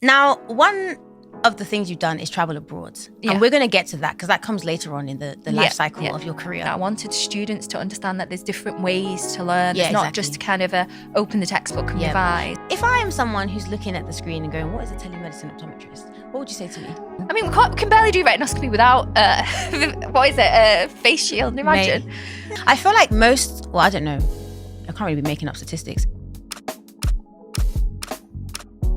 Now, one of the things you've done is travel abroad. Yeah. And we're going to get to that because that comes later on in the life cycle of your career. I wanted students to understand that there's different ways to learn. Yeah, it's not exactly. just kind of open the textbook and revise. If I am someone who's looking at the screen and going, what is a telemedicine optometrist? What would you say to me? I mean, we can barely do retinoscopy without, face shield, imagine. Mate. I feel like I don't know. I can't really be making up statistics.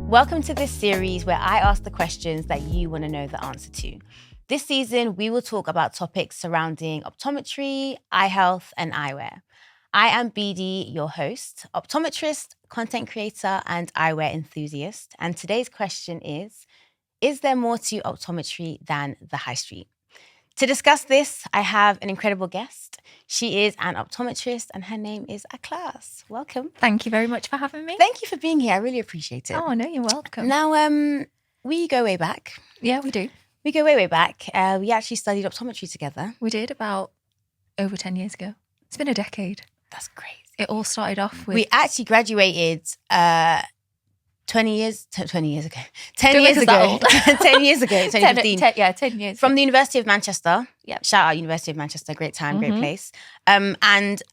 Welcome to this series where I ask the questions that you want to know the answer to. This season, we will talk about topics surrounding optometry, eye health, and eyewear. I am BD, your host, optometrist, content creator, and eyewear enthusiast. And today's question is there more to optometry than the high street? To discuss this, I have an incredible guest. She is an optometrist and her name is Akchlass. Welcome. Thank you very much for having me. Thank you for being here. I really appreciate it. Oh, no, you're welcome. Now, we go way back. Yeah, we do. We go way, way back. We actually studied optometry together. We did about over 10 years ago. It's been a decade. That's great. It all started off with... We actually graduated 10 years ago. 10 years ago. 10 years ago, 2015. 10 years. From the University of Manchester. Yeah. Shout out University of Manchester. Great time, great place. And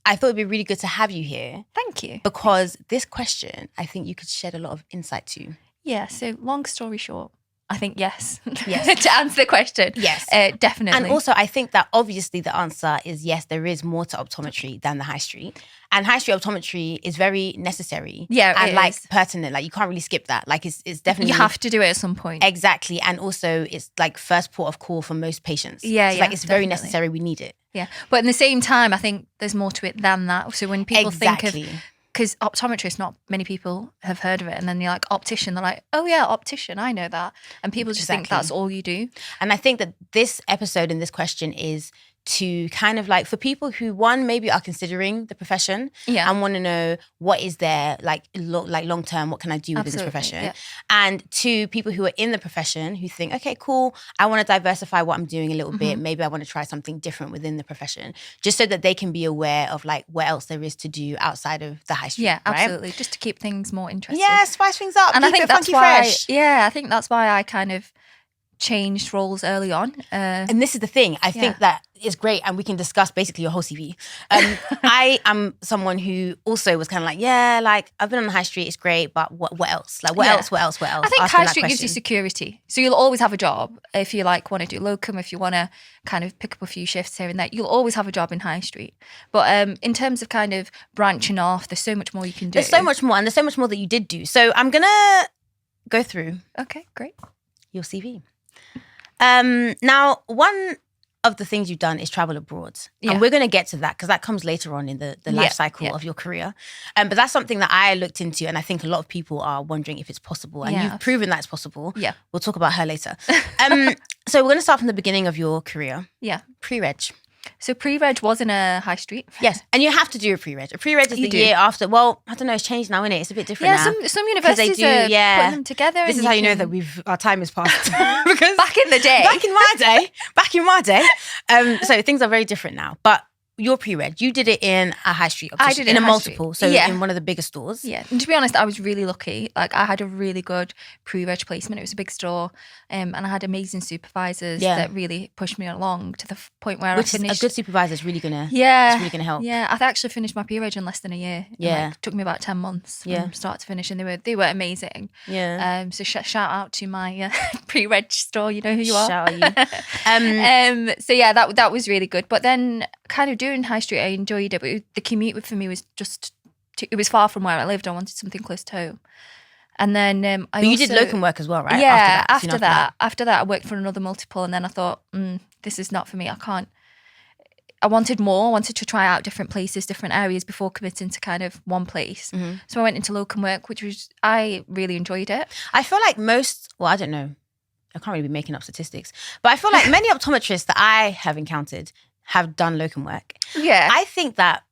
I thought it'd be really good to have you here. Thank you. Because this question, I think you could shed a lot of insight to. Yeah, so long story short, I think yes. Yes. To answer the question. Yes. Definitely. And also, I think that obviously the answer is yes, there is more to optometry than the high street. And high street optometry is very necessary. Yeah, and it is. pertinent. Like you can't really skip that. Like it's definitely... You have to do it at some point. Exactly. And also it's like first port of call for most patients. Yeah, so yeah. Like it's very necessary. We need it. Yeah. But at the same time, I think there's more to it than that. So when people think of... Exactly. Because optometrist, not many people have heard of it. And then you're like, optician, they're like, oh yeah, optician, I know that. And people just think that's all you do. And I think that this episode and this question is to kind of like, for people who, one, maybe are considering the profession and want to know what is there, like long term, what can I do within this profession? Yeah. And two, people who are in the profession who think, okay, cool, I want to diversify what I'm doing a little bit. Maybe I want to try something different within the profession, just so that they can be aware of like what else there is to do outside of the high street. Yeah, right? absolutely. Just to keep things more interesting. Yeah, spice things up. And keep I think it that's funky, why, fresh. yeah, I think that's why I kind of changed roles early on. And this is the thing. I think that is great, and we can discuss basically your whole CV. I am someone who also was kind of like, yeah, like I've been on the high street, it's great, but what else? Like what else? I think high street gives you security. So you'll always have a job. If you like want to do locum, if you want to kind of pick up a few shifts here and there, you'll always have a job in high street. But in terms of kind of branching off, there's so much more you can do. There's so much more, and there's so much more that you did do. So I'm going to go through Okay, great. your CV. Now, one of the things you've done is travel abroad. Yeah. And we're going to get to that because that comes later on in the life cycle of your career. But that's something that I looked into, and I think a lot of people are wondering if it's possible. And you've proven that it's possible. Yeah. We'll talk about her later. So we're going to start from the beginning of your career. Yeah. Pre-reg. So pre-reg was in a high street. Yes, and you have to do a pre-reg. A pre-reg is the year after. Well, I don't know, it's changed now, isn't it? It's a bit different now. Yeah, some universities are putting them together. This is how you know that our time has passed. Because back in the day. Back in my day. So things are very different now. But your pre-reg, you did it in a high street optician. I did it in a high multiple, street. so in one of the bigger stores. Yeah, and to be honest, I was really lucky. Like I had a really good pre-reg placement. It was a big store, and I had amazing supervisors that really pushed me along to the point where I finished. A good supervisor is really gonna help. Yeah, I actually finished my pre-reg in less than a year. It took me about 10 months from start to finish, and they were amazing. Yeah. So shout out to my pre-reg store. You know who you are. Shout out you. So yeah, that was really good. But then kind of doing high street, I enjoyed it, but the commute for me was it was far from where I lived. I wanted something close to home. And then you did locum work as well, right? Yeah, after that, I worked for another multiple, and then I thought, this is not for me. I wanted more. I wanted to try out different places, different areas before committing to kind of one place. Mm-hmm. So I went into locum work, I really enjoyed it. I feel like I don't know, I can't really be making up statistics, but I feel like many optometrists that I have encountered have done locum work. Yeah. I think that,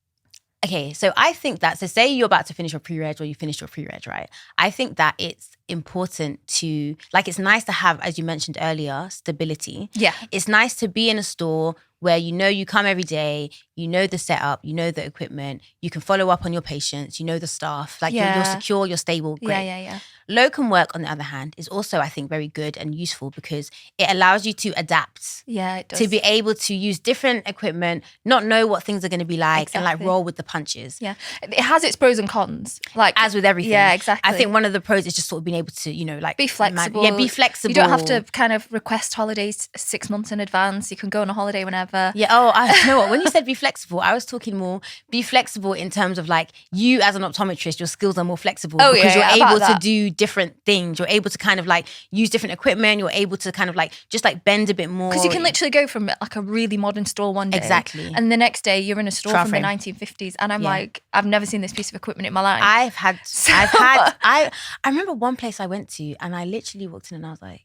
so say you're about to finish your pre-reg or you finished your pre-reg, right? I think that it's important to, like, it's nice to have, as you mentioned earlier, stability. Yeah. It's nice to be in a store where you know you come every day, you know the setup, you know the equipment, you can follow up on your patients, you know the staff, like you're secure, you're stable, great. Yeah. Locum work, on the other hand, is also, I think, very good and useful because it allows you to adapt. Yeah, it does. To be able to use different equipment, not know what things are going to be like, and like roll with the punches. Yeah, it has its pros and cons. Like as with everything. Yeah, exactly. I think one of the pros is just sort of being able to, you know, like be flexible. Be flexible. You don't have to kind of request holidays 6 months in advance. You can go on a holiday whenever. Yeah. Oh, I know what. When you said be flexible, I was talking more be flexible in terms of like you as an optometrist, your skills are more flexible because you're able to do different things. You're able to kind of like use different equipment. You're able to kind of like just like bend a bit more. Because you can literally go from like a really modern store one day. Exactly. And the next day you're in a store from the 1950s. And I'm like, I've never seen this piece of equipment in my life. I remember one place I went to and I literally walked in and I was like,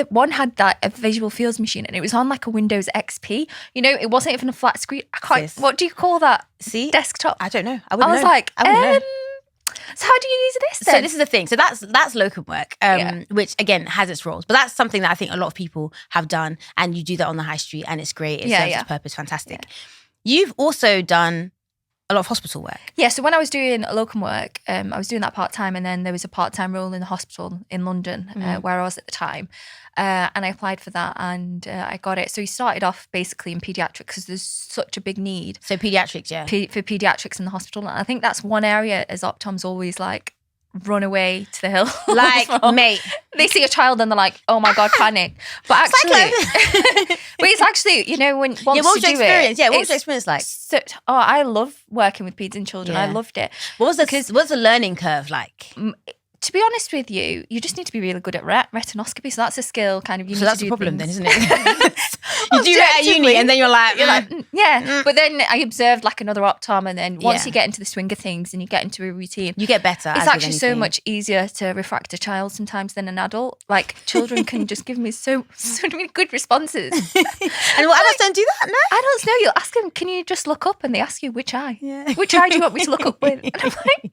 One had that a visual fields machine and it was on like a Windows XP. You know, it wasn't even a flat screen. What do you call that? See? Desktop. I don't know. I was like, so how do you use this then? So this is the thing. So that's locum work, which again has its roles. But that's something that I think a lot of people have done, and you do that on the high street, and it's great. It serves its purpose, fantastic. Yeah. You've also done a lot of hospital work. Yeah, so when I was doing locum work, I was doing that part-time, and then there was a part-time role in the hospital in London where I was at the time. And I applied for that and I got it. So we started off basically in paediatrics because there's such a big need. So paediatrics, yeah. For paediatrics in the hospital. And I think that's one area as optoms always like run away to the hill. Like, mate. They see a child and they're like, oh my God, panic. But actually, but it's actually, you know, once what was you your do experience? it. Yeah, what was your experience like? So, I love working with peds and children. I loved it. What's the learning curve like? To be honest with you, you just need to be really good at retinoscopy. So that's a skill kind of. So that's the problem then, isn't it? You do it at uni and then you're like, yeah. But then I observed like another optom, and then once you get into the swing of things and you get into a routine, you get better. It's actually so much easier to refract a child sometimes than an adult. Like children can just give me so many good responses. And what adults don't do that, no? Adults know. You'll ask them, can you just look up? And they ask you which eye. Yeah. Which eye do you want me to look up with? And I'm like,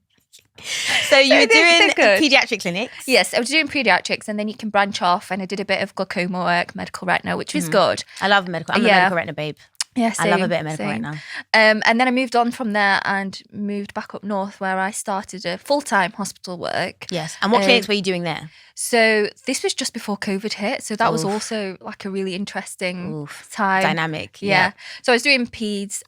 so you were doing paediatric clinics? Yes, I was doing paediatrics, and then you can branch off, and I did a bit of glaucoma work, medical retina, which was good. I love medical. I'm a medical retina babe. Yeah, I love a bit of medical retina. And then I moved on from there and moved back up north where I started a full-time hospital work. Yes. And what clinics were you doing there? So this was just before COVID hit. So that was also like a really interesting time. Dynamic. Yeah. So I was doing peds,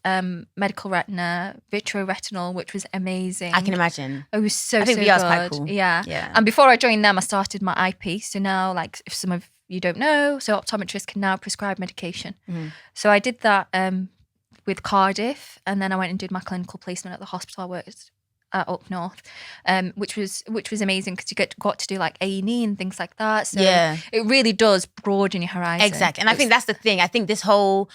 medical retina, vitreoretinal, which was amazing. I can imagine. It was so I think good. VR's quite cool. Yeah. And before I joined them, I started my IP. So now, like, if some of you don't know, so optometrists can now prescribe medication. So I did that with Cardiff, and then I went and did my clinical placement at the hospital I worked at up north, which was amazing because you got to do like A&E and things like that. So it really does broaden your horizon. Exactly. And I think that's the thing. I think this whole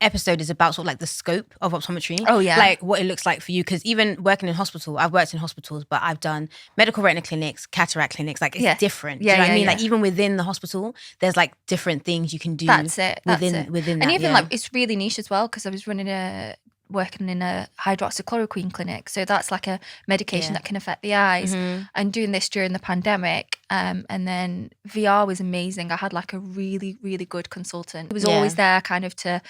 episode is about sort of like the scope of optometry. Oh yeah. Like what it looks like for you. Because even working in hospital, I've worked in hospitals, but I've done medical retina clinics, cataract clinics. Like it's different. Do you know what I mean? Like even within the hospital, there's like different things you can do. That's it. Within that. And even like it's really niche as well because I was working in a hydroxychloroquine clinic. So that's like a medication that can affect the eyes. And doing this during the pandemic. And then VR was amazing. I had like a really, really good consultant. He was always there kind of to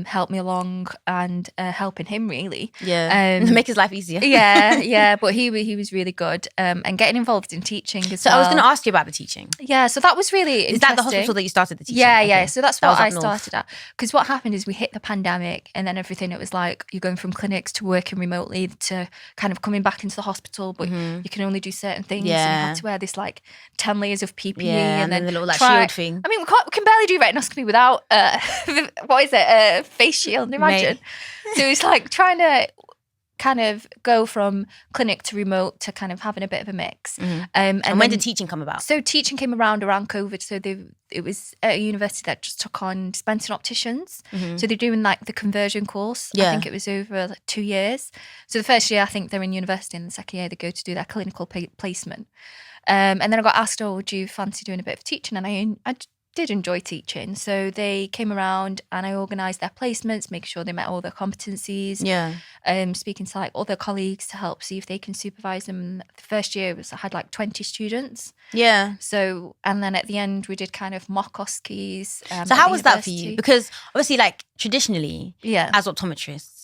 help me along and helping him really. Yeah. Make his life easier. Yeah. But he was really good. And getting involved in teaching as well. So I was going to ask you about the teaching. Yeah. So that was really interesting. Is that the hospital that you started the teaching? Yeah. Okay. So that's what I started at. Because what happened is we hit the pandemic and then everything, it was like, you're going from clinics to working remotely to kind of coming back into the hospital, but you can only do certain things. Yeah. And you had to wear this like 10 layers of PPE and then the little like shield thing. I mean, we can barely do retinoscopy without a face shield, imagine. So it's like trying to kind of go from clinic to remote to kind of having a bit of a mix. And when did teaching come about? So teaching came around COVID. So it was at a university that just took on dispensing opticians. So they're doing like the conversion course. I think it was over like 2 years. So the first year, I think they're in university, and the second year they go to do their clinical placement. And then I got asked, would you fancy doing a bit of teaching? And I did enjoy teaching. So they came around and I organised their placements, making sure they met all their competencies. Speaking to like other colleagues to help see if they can supervise them. And the first year I had like 20 students. Yeah. So, and then at the end we did kind of mock OSCEs. So how was that for you? Because obviously like traditionally as optometrists,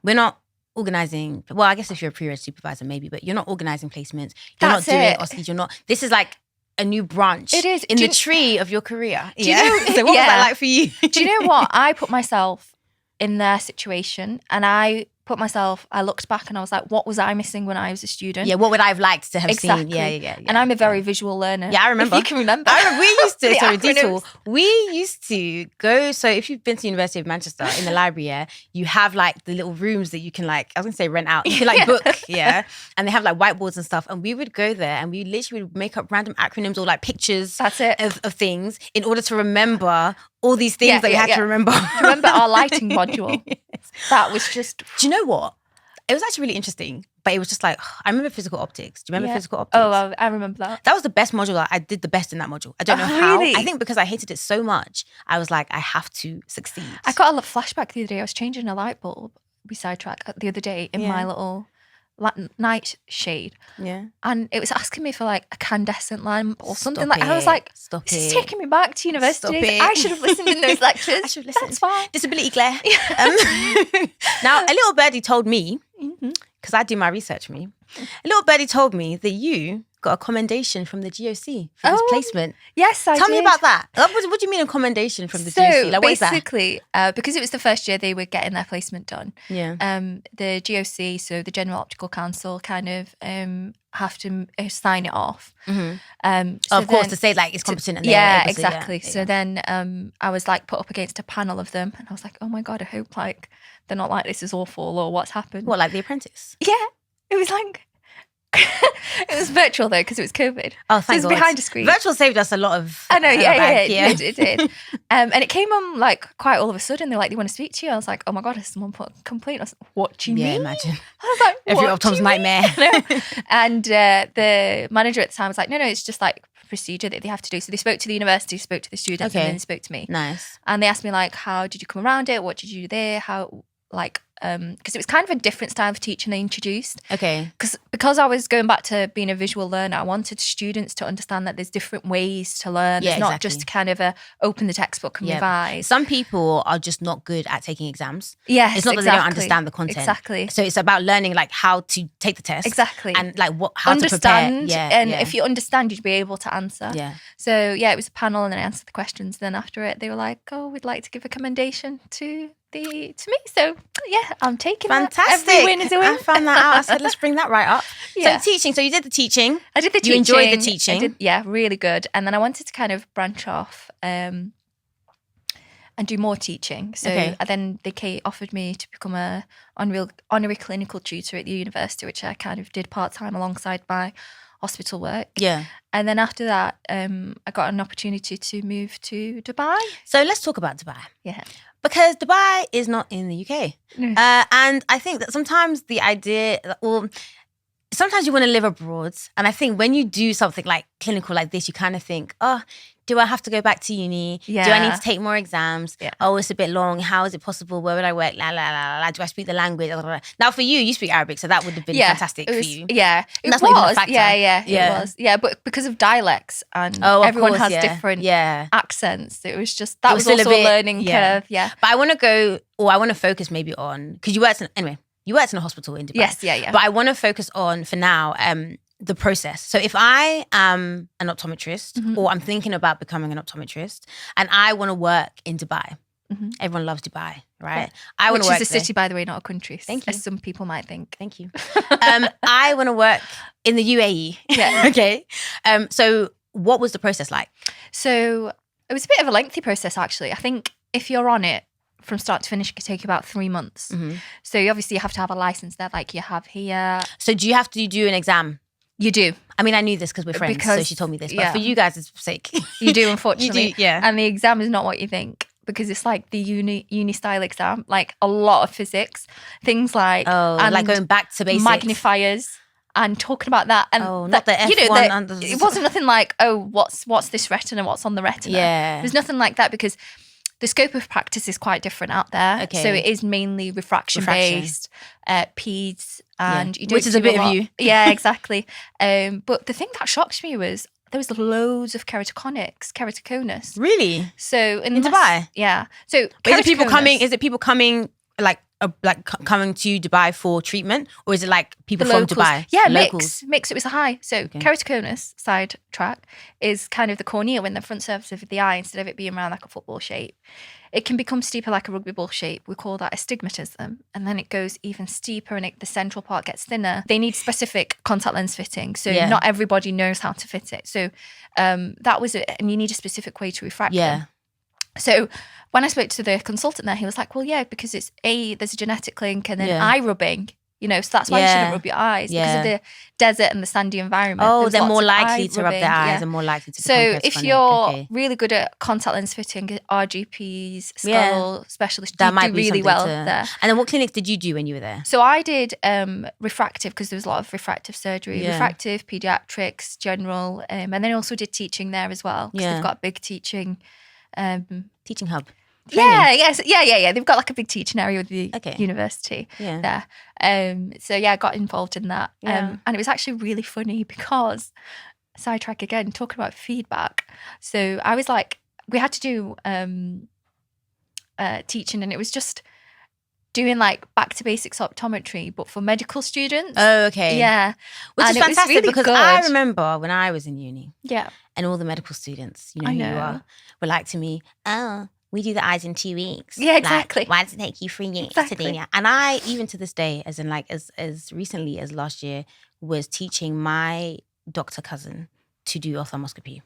we're not organizing. Well, I guess if you're a pre-reg supervisor, maybe, but you're not organizing placements. You're That's not doing it. OSCEs. You're not. This is like a new branch. It is. in the tree of your career. Do you know? So what was that like for you? Do you know what? I put myself in their situation, and I looked back and I was like, what was I missing when I was a student? Yeah, what would I have liked to have Exactly. seen? Yeah. And I'm a very visual learner. Yeah, I remember. If you can remember. We used to, The sorry, acronyms. detour. We used to go, so if you've been to University of Manchester in the library, yeah, you have like the little rooms that you can like, I was going to say rent out. You can like book, yeah. And they have like whiteboards and stuff. And we would go there and we literally would make up random acronyms or like pictures That's it. of things in order to remember all these things that you had to remember. Do you remember our lighting module? Yes. That was just... Do you know what? It was actually really interesting, but it was just like, I remember physical optics. Do you remember physical optics? Oh, I remember that. That was the best module. I did the best in that module. I don't know how. Really? I think because I hated it so much, I was like, I have to succeed. I got a flashback the other day. I was changing a light bulb, we sidetracked the other day in my little night shade. Yeah. And it was asking me for like a candescent lamp or something Stop like. And I was it. like, Stop this is it. taking me back to university. Stop days. it. I should have listened in those lectures. I should have listened. That's fine. Disability glare. Now, a little birdie told me, because I do my research, a little birdie told me that you got a commendation from the GOC for this placement. Yes, I did. Tell me about that. What do you mean a commendation from the GOC? Like, what is that? Basically, because it was the first year they were getting their placement done, Yeah. the GOC, so the General Optical Council, kind of have to sign it off. So of course, to say like it's competent. And they're yeah, able to, exactly. yeah. So then I was like put up against a panel of them, and I was like, oh my God, I hope like they're not like this is awful or what's happened. What, like The Apprentice? Yeah, it was like it was virtual though because it was COVID. Oh, thank so it was God. behind a screen. Virtual saved us a lot of. I know, yeah, yeah. it did. And it came on like quite all of a sudden. They're like, they want to speak to you. I was like, oh my God, has someone put a complaint? I was like, what do you mean? Imagine. I was like, Every what do optom's you nightmare. mean? And the manager at the time was like, no, it's just like procedure that they have to do. So they spoke to the university, spoke to the students, and then they spoke to me. Nice. And they asked me like, how did you come around it? What did you do there? How like because it was kind of a different style of teaching they introduced. Okay. Because I was going back to being a visual learner, I wanted students to understand that there's different ways to learn. Yeah, it's not exactly. just kind of open the textbook and revise. Some people are just not good at taking exams. Yes, It's not that they don't understand the content. Exactly. So it's about learning like how to take the test. Exactly. And like how understand, to prepare. and if you understand, you'd be able to answer. Yeah. So yeah, it was a panel, and then I answered the questions. Then after it, they were like, "Oh, we'd like to give a commendation to me." So yeah, I'm taking Fantastic. that. Every win is a win. I found that out. I said, let's bring that right up. Yeah. So teaching. So you did the teaching. I did the teaching. You enjoyed the teaching. I did, yeah, really good. And then I wanted to kind of branch off and do more teaching. So then they offered me to become a honorary clinical tutor at the university, which I kind of did part-time alongside my hospital work. Yeah. And then after that, I got an opportunity to move to Dubai. So let's talk about Dubai. Yeah. Because Dubai is not in the UK. No. And I think that sometimes the idea, or sometimes you want to live abroad. And I think when you do something like clinical like this, you kind of think, oh, do I have to go back to uni? Yeah. Do I need to take more exams? Yeah. Oh, it's a bit long. How is it possible? Where would I work? La, la, la, la. Do I speak the language? La, la, la. Now, for you speak Arabic, so that would have been fantastic for you. Yeah, it That's was. not even a factor. Yeah, Yeah. it was. Yeah, but because of dialects and Oh, of everyone course, has yeah. different accents. it was just, that It was still also a learning curve. Yeah. But I want to focus maybe on, because you worked in a hospital in Dubai. Yes, yeah. But I want to focus on, for now, the process. So if I am an optometrist or I'm thinking about becoming an optometrist and I want to work in Dubai, everyone loves Dubai, right? Yeah. Which is a city, by the way, not a country. Thank you. As some people might think. Thank you. I want to work in the UAE. Yeah. Okay. So what was the process like? So it was a bit of a lengthy process, actually. I think if you're on it from start to finish, it could take you about 3 months. So you obviously have to have a license there like you have here. So do you have to do an exam? You do. I mean, I knew this because we're friends, so she told me this. But for you guys' sake. You do, unfortunately. You do, yeah. And the exam is not what you think, because it's like the uni style exam, like a lot of physics, things like like going back to basics, magnifiers, and talking about that. And not the F1. It wasn't nothing like, what's this retina, what's on the retina. Yeah, there's nothing like that, because the scope of practice is quite different out there. Okay. So it is mainly refraction based, peds, and you don't which is a bit of you. Yeah, exactly. But the thing that shocked me was there was loads of keratoconus. Really? So in Dubai? Yeah. So is it people coming like like coming to Dubai for treatment, or is it like people The from locals. Dubai? Yeah, Locals. mix. It was high. So keratoconus side track is kind of the cornea when the front surface of the eye, instead of it being round like a football shape, it can become steeper like a rugby ball shape. We call that astigmatism. And then it goes even steeper and the central part gets thinner. They need specific contact lens fitting. So not everybody knows how to fit it. So that was it. And you need a specific way to refract them. So when I spoke to the consultant there, he was like, well, yeah, because there's a genetic link, and then eye rubbing, so that's why you shouldn't rub your eyes because of the desert and the sandy environment. Oh, they're more likely to rub their eyes and more likely to become if you're really good at contact lens fitting, RGPs, scleral specialists, that might do really well there. And then what clinics did you do when you were there? So I did refractive, because there was a lot of refractive surgery, refractive, pediatrics, general, and then I also did teaching there as well, because they've got a big teaching hub. Training. They've got like a big teaching area with the university there. So I got involved in that. And it was actually really funny because, sidetrack again, talking about feedback. So I was like, we had to do teaching, and it was just doing like back to basics optometry, but for medical students. Oh, okay. Yeah. Which is fantastic, really because good. I remember when I was in uni. Yeah. And all the medical students, who you are, were like to me, oh, we do the eyes in 2 weeks. Yeah, exactly. Like, why does it take you 3 years to do that? And I, even to this day, as in like as recently as last year, was teaching my doctor cousin to do ophthalmoscopy.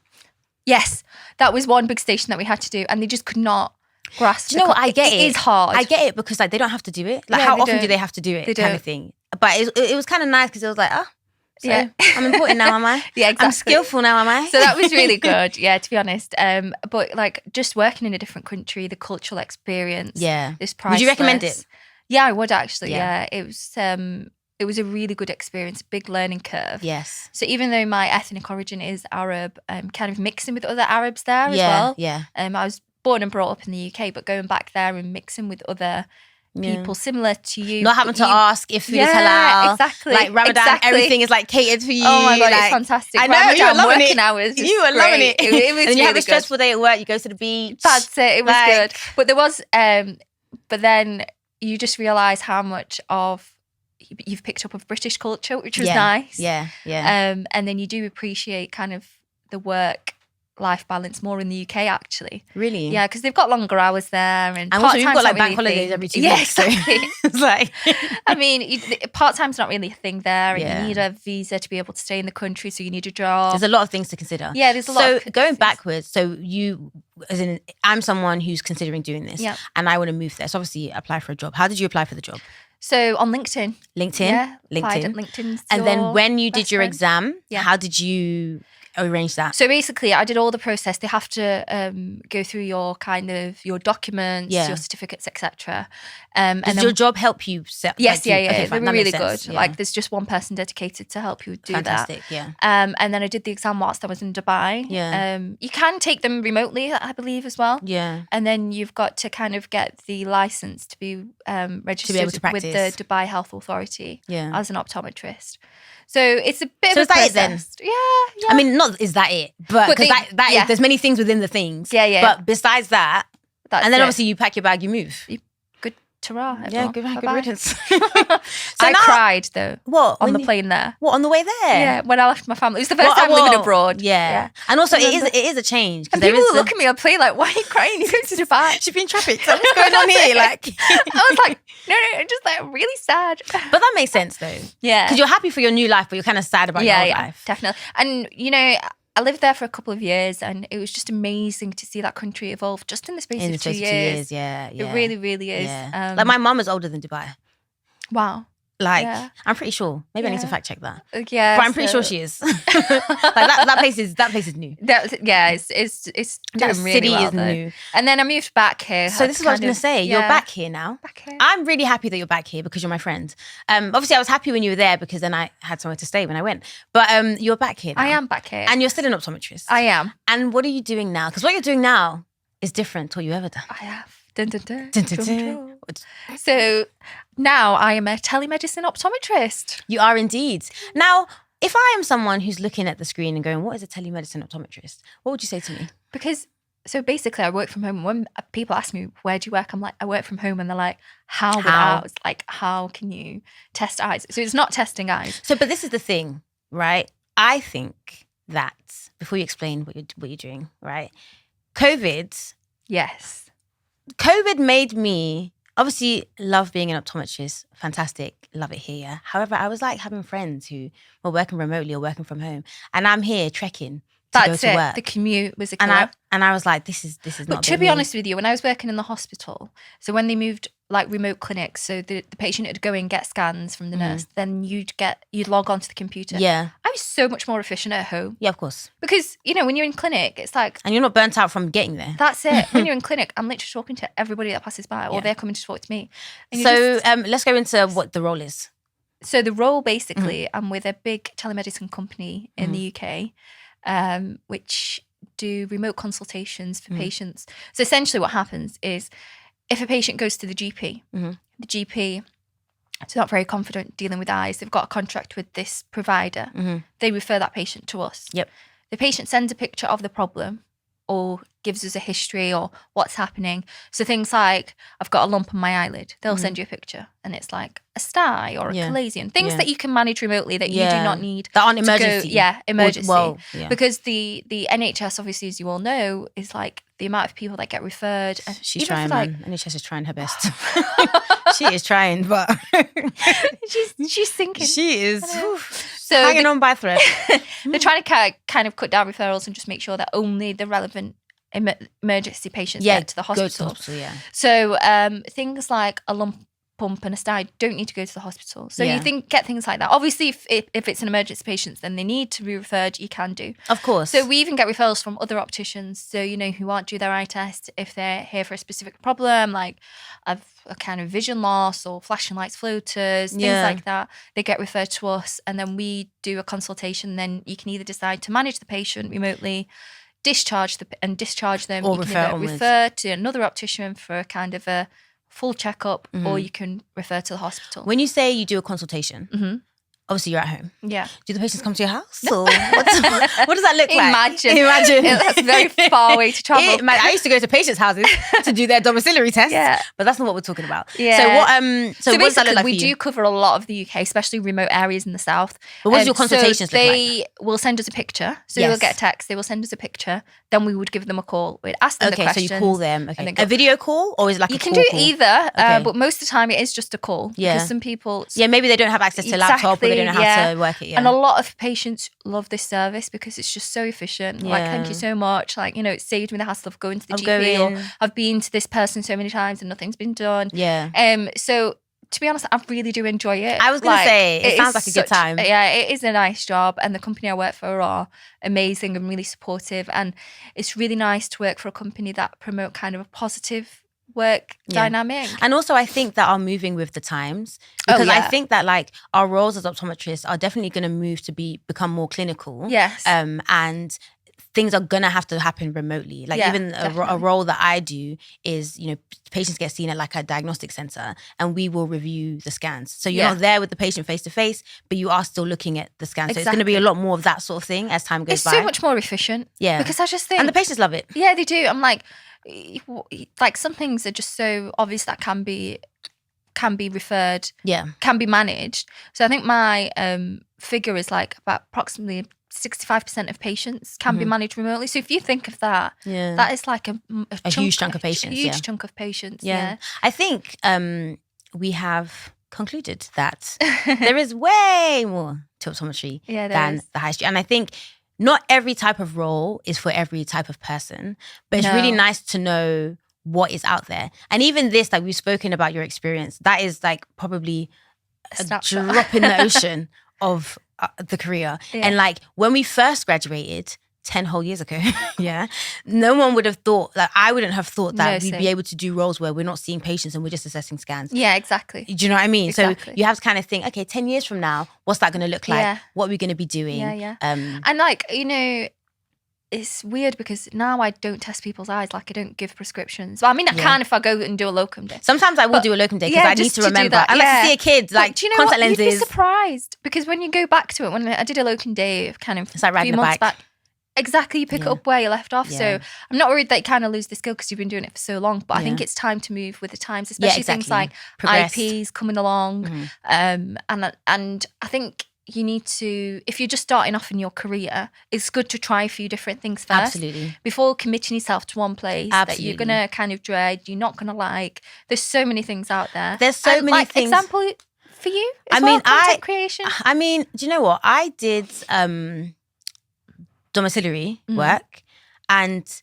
Yes, that was one big station that we had to do, and they just could not grasp. Do you know what? I get it. It is hard. I get it, because like they don't have to do it. Like how often do they have to do it? They kind don't. of thing. But it was kind of nice, because it was like, so I'm important now, am I? Yeah, exactly. I'm skillful now, am I? So that was really good, to be honest. But like just working in a different country, the cultural experience, is priceless. Would you recommend it? Yeah, I would actually. Yeah, it was a really good experience, big learning curve. Yes. So even though my ethnic origin is Arab, I'm kind of mixing with other Arabs there as well. Yeah. I was born and brought up in the UK, but going back there and mixing with other people similar to you. Not having to ask if food is halal. Exactly. Like Ramadan, everything is like catered for you. Oh my God, like, it's fantastic. I know, Ramadan you were loving working it. Hours You were loving it. It was and then you really have a stressful day at work, you go to the beach. That's it. It was good. But there was, but then you just realise how much of you've picked up of British culture, which was nice. Yeah. And then you do appreciate kind of the work-life balance more in the UK, actually. Really? Yeah, because they've got longer hours there, and also you've got like bank holidays every 2 weeks. Yeah, exactly. So it's like, I mean, part-time's not really a thing there, and you need a visa to be able to stay in the country, so you need a job. There's a lot of things to consider. Yeah, there's a lot. So going backwards, so you, as in, I'm someone who's considering doing this, and I want to move there. So obviously apply for a job. How did you apply for the job? So on LinkedIn. Yeah, applied at LinkedIn. And then when you did your exam, how did you arrange that? So basically, I did all the process. They have to go through your kind of your documents, your certificates, etc. Does your job help you set? Yes, Okay, they were really good. Yeah. Like there's just one person dedicated to help you do Fantastic, that. And then I did the exam whilst I was in Dubai. You can take them remotely, I believe, as well. Yeah. And then you've got to kind of get the license to be registered with the Dubai Health Authority as an optometrist. So it's a bit of a process. That it then? Yeah. I mean, not is that it, but because that is, there's many things within the things. Yeah. But besides that, and then obviously you pack your bag, you move. Good ta-ra. Yeah, good riddance. So I cried though. What? On the plane there. What, on the way there? Yeah, when I left my family. It was the first time living abroad. Yeah. And also it is a change. And people look at me on plane like, why are you crying? You're going to Dubai. She's been trafficked. So what's going on here? Like, I was like, no, just like really sad. But that makes sense though. Yeah. Because you're happy for your new life, but you're kind of sad about your old life. Definitely. And I lived there for a couple of years, and it was just amazing to see that country evolve just in the space of 2 years. Yeah. It really, really is. Yeah. Like my mum is older than Dubai. Wow. Like, I'm pretty sure. Maybe I need to fact check that. Yeah, but I'm pretty sure she is. Like that place is new. It's that doing really city well, is new. And then I moved back here. So this is what I was going to say. You're back here now. Back here. I'm really happy that you're back here because you're my friend. Obviously, I was happy when you were there because then I had somewhere to stay when I went. But you're back here now. I am back here. And you're still an optometrist. I am. And what are you doing now? Because what you're doing now is different to what you ever done. I have. Dun, dun, dun. Dun, dun, dun. So now I am a telemedicine optometrist. You are indeed. Now, if I am someone who's looking at the screen and going, what is a telemedicine optometrist? What would you say to me? Because So basically, I work from home. When people ask me, where do you work? I'm like, I work from home. And they're like, how without? Like, how can you test eyes? So it's not testing eyes. So, but this is the thing, right? I think that, before you explain what you're doing, right? COVID made me, obviously, love being an optometrist. Fantastic. Love it here. However, I was like having friends who were working remotely or working from home. And I'm here trekking. That's it. Work. The commute was a killer. And I was like, this is not. But to be honest with you, when I was working in the hospital, so when they moved like remote clinics, so the patient would go in, get scans from the nurse, then you'd log onto the computer. Yeah. I was so much more efficient at home. Yeah, of course. Because, when you're in clinic, it's like... And you're not burnt out from getting there. That's it. When you're in clinic, I'm literally talking to everybody that passes by or they're coming to talk to me. So let's go into what the role is. So the role, basically, I'm with a big telemedicine company in the UK, which do remote consultations for patients. So essentially what happens is if a patient goes to the GP, the GP is not very confident dealing with eyes. They've got a contract with this provider. They refer that patient to us. Yep. The patient sends a picture of the problem or gives us a history or what's happening. So things like, I've got a lump on my eyelid. They'll send you a picture and it's like a sty or a chalazion. Things that you can manage remotely that you do not need. That aren't emergency. Emergency. Because the NHS, obviously, as you all know, is like the amount of people that get referred. And she's trying, man. NHS is trying her best. She is trying, but... she's thinking. She is hanging on by a thread. They're trying to kind of cut down referrals and just make sure that only the relevant emergency patients get to the hospital. Go to the hospital, So things like a lump pump and a sty don't need to go to the hospital. So you get things like that. Obviously, if it's an emergency patient, then they need to be referred. You can do, of course. So we even get referrals from other opticians. So who aren't due their eye test if they're here for a specific problem, like a kind of vision loss or flashing lights, floaters, things like that. They get referred to us, and then we do a consultation. Then you can either decide to manage the patient remotely, discharge them, or you can refer to another optician for a kind of a full checkup, or you can refer to the hospital. When you say you do a consultation, obviously you're at home. Yeah. Do the patients come to your house? Or what does that look like? Imagine. That's a very far way to travel. I used to go to patients' houses to do their domiciliary tests, but that's not what we're talking about. Yeah. So what does that look like we for you? do cover a lot of the UK, especially remote areas in the south. But what does your consultations look like? They will send us a picture. So we'll get a text. They will send us a picture. Then we would give them a call. We'd ask them the questions. So you call them. Okay. A video call, or is it like you a can call? You can do either, but most of the time it is just a call. Yeah. Because some people... Yeah, maybe they don't have access to a laptop, or they don't know how to work it. Yeah. And a lot of patients love this service because it's just so efficient. Like, thank you so much. Like, it saved me the hassle of going to the GP, or I've been to this person so many times and nothing's been done. Yeah. So to be honest, I really do enjoy it. I was going to say, it sounds like a good time. Yeah, it is a nice job, and the company I work for are amazing and really supportive, and it's really nice to work for a company that promote kind of a positive work dynamic. And also I think that are moving with the times, because I think that like our roles as optometrists are definitely going to move to become more clinical. Yes. And things are going to have to happen remotely. Like even a role that I do is, patients get seen at like a diagnostic center, and we will review the scans. So you're not there with the patient face to face, but you are still looking at the scans. So it's going to be a lot more of that sort of thing as time goes by. It's so much more efficient. Yeah. Because I just think... And the patients love it. Yeah, they do. I'm like some things are just so obvious that can be referred, can be managed. So I think my figure is like about approximately 65% of patients can be managed remotely. So if you think of that, that is like a huge chunk of patients. A huge chunk of patients. Yeah. I think we have concluded that there is way more to optometry than the high street. And I think not every type of role is for every type of person, but it's really nice to know what is out there. And even this, like we've spoken about your experience, that is like probably a drop in the ocean of the career. And like when we first graduated 10 whole years ago, no one would have thought, like I wouldn't have thought that we'd be able to do roles where we're not seeing patients and we're just assessing scans. Yeah, exactly. Do you know what I mean? Exactly. So you have to kind of think, okay, 10 years from now, what's that going to look like? What are we going to be doing? And like, it's weird because now I don't test people's eyes. Like I don't give prescriptions. Well, I mean, I can if I go and do a locum day. Sometimes I will do a locum day because I need to remember. I like to see a kid, like contact lenses. You'd be surprised because when you go back to it, when I did a locum day kind of it's like a few months back, Exactly, you pick it up where you left off. Yeah. So I'm not worried that you kind of lose the skill because you've been doing it for so long. But I think it's time to move with the times, especially things like Progress. IPs coming along. And I think you need to, if you're just starting off in your career, it's good to try a few different things first. Absolutely. Before committing yourself to one place that you're going to kind of dread, you're not going to like. There's so many things out there. There's so many things. Example for you as well, content creation? I mean, do you know what? I did domiciliary work and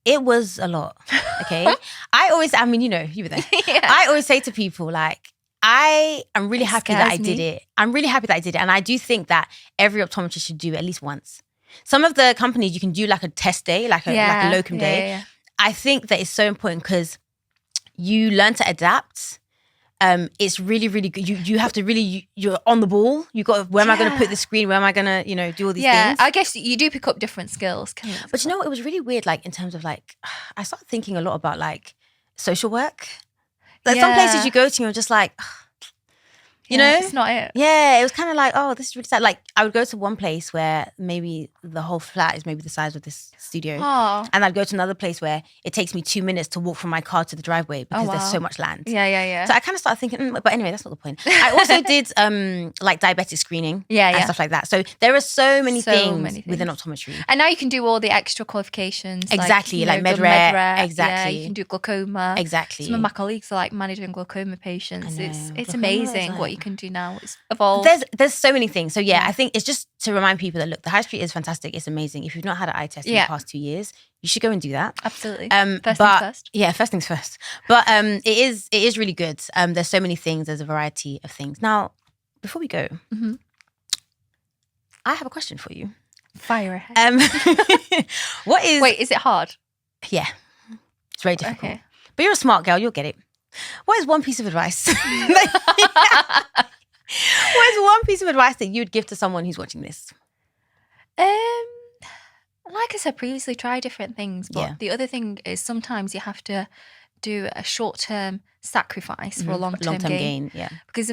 it was a lot, okay? I mean, you were there. I always say to people, like, I am really happy that I did it. I'm really happy that I did it. And I do think that every optometrist should do it at least once. Some of the companies, you can do like a test day, like a locum day. Yeah. I think that it's so important because you learn to adapt. It's really, really good. You have to really, you're on the ball. You got, where am I going to put the screen? Where am I going to, do all these things? Yeah, I guess you do pick up different skills. But you know what? It was really weird, like in terms of like, I started thinking a lot about like social work. Like some places you go to and you're just like, you know? It's not it. Yeah, it was kind of like, oh, this is really sad. Like I would go to one place where maybe the whole flat is maybe the size of this studio. Oh. And I'd go to another place where it takes me 2 minutes to walk from my car to the driveway because there's so much land. Yeah. So I kind of started thinking, but anyway, that's not the point. I also did like diabetic screening and stuff like that. So there are so many things within optometry. And now you can do all the extra qualifications. Exactly, like med-rare. Exactly. Yeah, you can do glaucoma. Exactly. Some of my colleagues are like managing glaucoma patients. It's amazing what you can do now. It's evolved. There's so many things. So I think it's just to remind people that look, the high street is fantastic. It's amazing. If you've not had an eye test in the past 2 years, you should go and do that. Absolutely. First things first. Yeah, first things first. But it is really good. There's so many things. There's a variety of things. Now, before we go, I have a question for you. Fire ahead. Wait, is it hard? Yeah, it's very difficult. Okay. But you're a smart girl. You'll get it. What is one piece of advice? What is one piece of advice that you'd give to someone who's watching this? Like I said previously, try different things. But the other thing is sometimes you have to do a short-term sacrifice for a long-term gain. Yeah. Because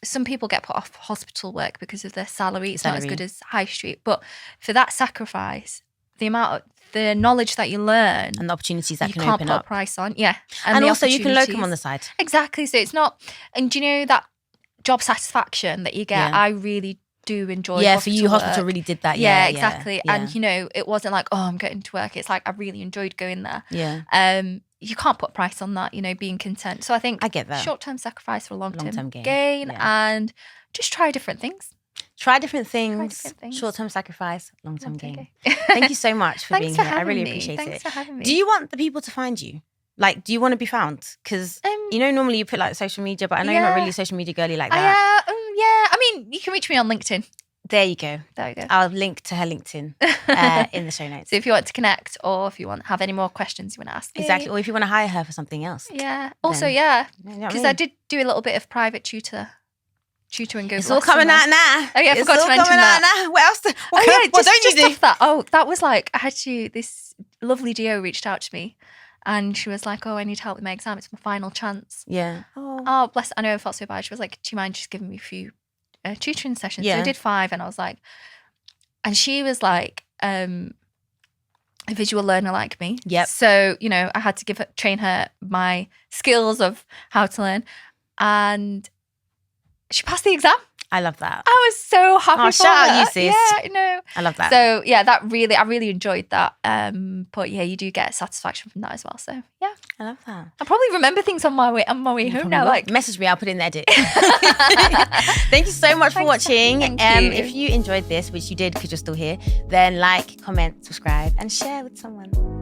some people get put off hospital work because of their salary. It's not as good as high street. But for that sacrifice, the knowledge that you learn and the opportunities that can open up. You can't put a price on. Yeah. And also you can locum on the side. Exactly. So it's not, and do you know that job satisfaction that you get? I really do enjoy. Yeah, for you, hospital really did that. Yeah, exactly. Yeah. And it wasn't like, oh, I'm getting to work. It's like I really enjoyed going there. Yeah. You can't put a price on that, being content. So I think I get that. Short-term sacrifice for a long-term gain and just try different things. Try different things. Short-term sacrifice, long-term gain. Thank you so much for being here. I really appreciate it. Thanks for having me. Do you want the people to find you? Like, do you want to be found? Because, normally you put like social media, but I know you're not really social media girly like that. I mean, you can reach me on LinkedIn. There you go. There you go. I'll link to her LinkedIn in the show notes. So if you want to connect or if you have any more questions you want to ask me. Exactly. Or if you want to hire her for something else. Yeah. Also, because I did do a little bit of private tutoring. It's all coming out now. Oh yeah, I forgot to mention that. What else? What don't you do? That. Oh, that was like, this lovely DO reached out to me and she was like, oh, I need help with my exam. It's my final chance. Yeah. Oh, bless. I know I felt so bad. She was like, do you mind just giving me a few tutoring sessions? Yeah. So I did 5 and I was like, and she was like a visual learner like me. Yep. So, I had to train her my skills of how to learn. And she passed the exam. I love that. I was so happy for her. Shout out you, sis. Yeah, I know. I love that. So, I really enjoyed that. But yeah, you do get satisfaction from that as well. So, yeah. I love that. I'll probably remember things on my way home now. Like, message me, I'll put it in the edit. Thank you so much for watching. Thank you. If you enjoyed this, which you did because you're still here, then like, comment, subscribe, and share with someone.